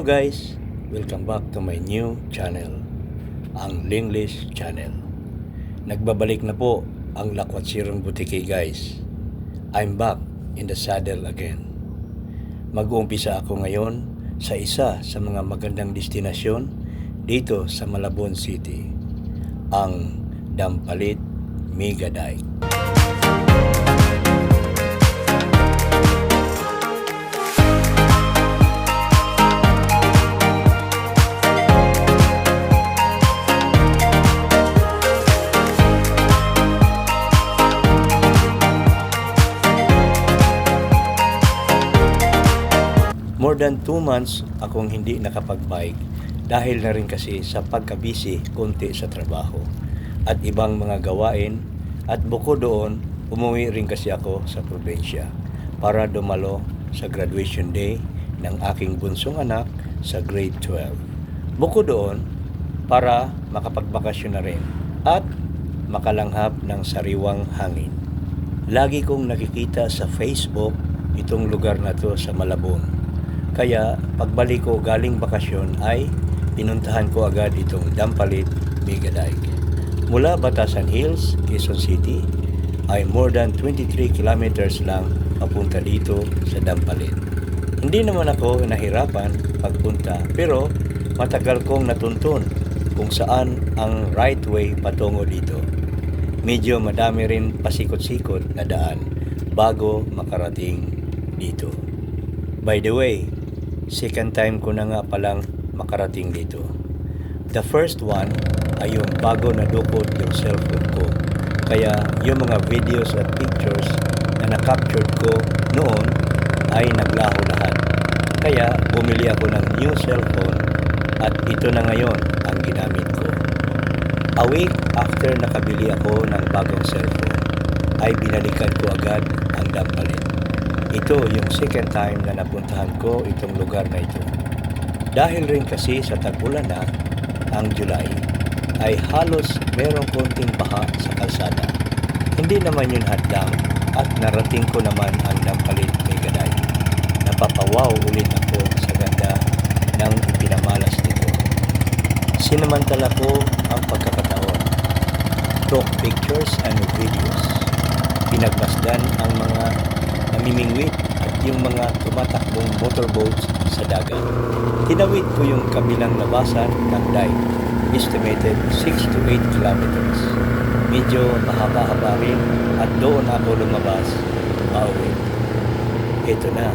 Hello guys! Welcome back to my new channel, ang Linglish Channel. Nagbabalik na po ang Lakwatsirong Butiki guys. I'm back in the saddle again. Mag-uumpisa ako ngayon sa isa sa mga magandang destinasyon dito sa Malabon City, ang Dampalit Mega Dike. More than 2 months akong hindi nakapag-bike dahil na rin kasi sa pagkabisi konti sa trabaho at ibang mga gawain, at bukod doon, umuwi rin kasi ako sa probinsya para dumalo sa graduation day ng aking bunsong anak sa grade 12. Bukod doon, para makapagbakasyon na rin at makalanghap ng sariwang hangin. Lagi kong nakikita sa Facebook itong lugar na to sa Malabon. Kaya pagbalik ko galing bakasyon ay pinuntahan ko agad itong Dampalit Mega Dike. Mula Batasan Hills, Quezon City ay more than 23 kilometers lang papunta dito sa Dampalit. Hindi naman ako nahirapan pagpunta, pero matagal kong natuntun kung saan ang right way patungo dito. Medyo madami rin pasikot-sikot na daan bago makarating dito. By the way, second time ko na nga palang makarating dito. The first one ay yung bago nadukot yung cellphone ko. Kaya yung mga videos at pictures na na-captured ko noon ay naglaho lahat. Kaya bumili ako ng new cellphone at ito na ngayon ang ginamit ko. A week after nakabili ako ng bagong cellphone ay binalikan ko agad ang Dampalit. Ito yung second time na napuntahan ko itong lugar na ito. Dahil rin kasi sa tag-ulan na, ang July, ay halos merong konting baha sa kalsada. Hindi naman yun hadlang at narating ko naman ang Dampalit Mega Dike. Napapawaw ulit ako sa ganda ng ipinamalas nito. Sinamantala ko ang pagkakataon. Took pictures and videos. Pinagmasdan ang mga namimingwit at yung mga tumatakbong motorboats sa dagat. Tinawid ko yung kabilang labasan ng dike, estimated 6 to 8 kilometers. Medyo mahaba-haba rin at doon ako lumabas, pauwi. Ito na.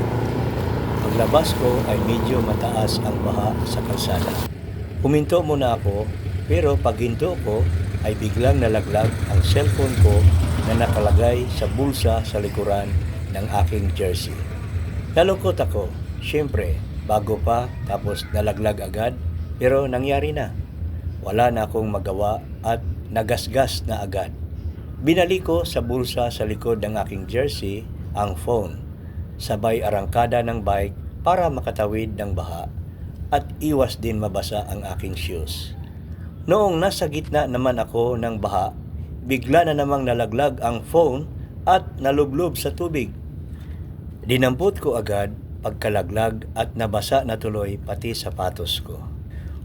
Paglabas ko ay medyo mataas ang baha sa kalsada. Huminto muna ako, pero paghinto ko ay biglang nalaglag ang cellphone ko na nakalagay sa bulsa sa likuran ng aking jersey. Nalungkot ako, syempre, bago pa tapos nalaglag agad, pero nangyari na. Wala na akong magawa at nagasgas na agad. Binalik ko sa bulsa sa likod ng aking jersey ang phone, sabay arangkada ng bike para makatawid ng baha at iwas din mabasa ang aking shoes. Noong nasa gitna naman ako ng baha, bigla na namang nalaglag ang phone at nalublob sa tubig. Dinampot ko agad pagkalaglag at nabasa na tuloy pati sapatos ko.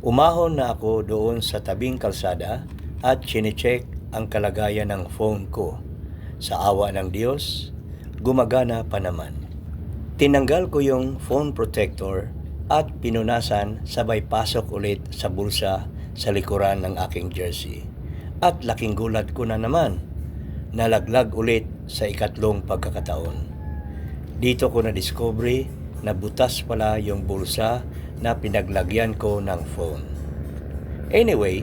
Umahon na ako doon sa tabing kalsada at chinecheck ang kalagayan ng phone ko. Sa awa ng Diyos, gumagana pa naman. Tinanggal ko yung phone protector at pinunasan, sabay pasok ulit sa bulsa sa likuran ng aking jersey. At laking gulat ko na naman, nalaglag ulit sa ikatlong pagkakataon. Dito ko na-discover na butas pala yung bulsa na pinaglagyan ko ng phone. Anyway,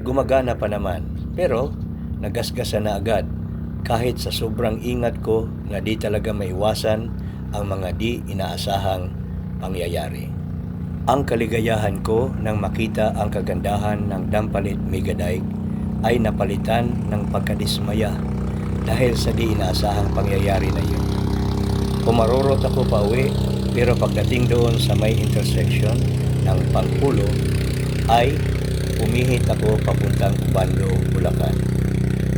gumagana pa naman, pero nagasgasan na agad kahit sa sobrang ingat ko na di talaga maiwasan ang mga di inaasahang pangyayari. Ang kaligayahan ko nang makita ang kagandahan ng Dampalit Mega Dike ay napalitan ng pagkadismaya dahil sa di inaasahang pangyayari na yun. Pumarurot ako pa uwi, pero pagdating doon sa may intersection ng Pangpulo ay umihit ako papuntang Bando, Bulacan.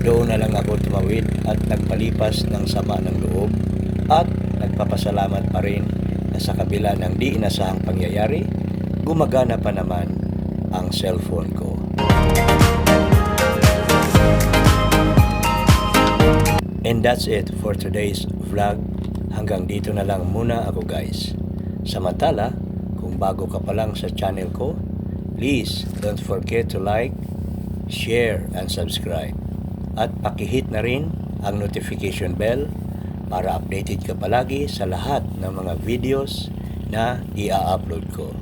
Doon na lang ako tumawid at nagpalipas ng sama ng loob at nagpapasalamat pa rin na sa kabila ng di inasahang pangyayari gumagana pa naman ang cellphone ko. And that's it for today's vlog. Hanggang dito na lang muna ako guys. Samantala, kung bago ka pa lang sa channel ko, please don't forget to like, share, and subscribe. At pakihit na rin ang notification bell para updated ka palagi sa lahat ng mga videos na i-upload ko.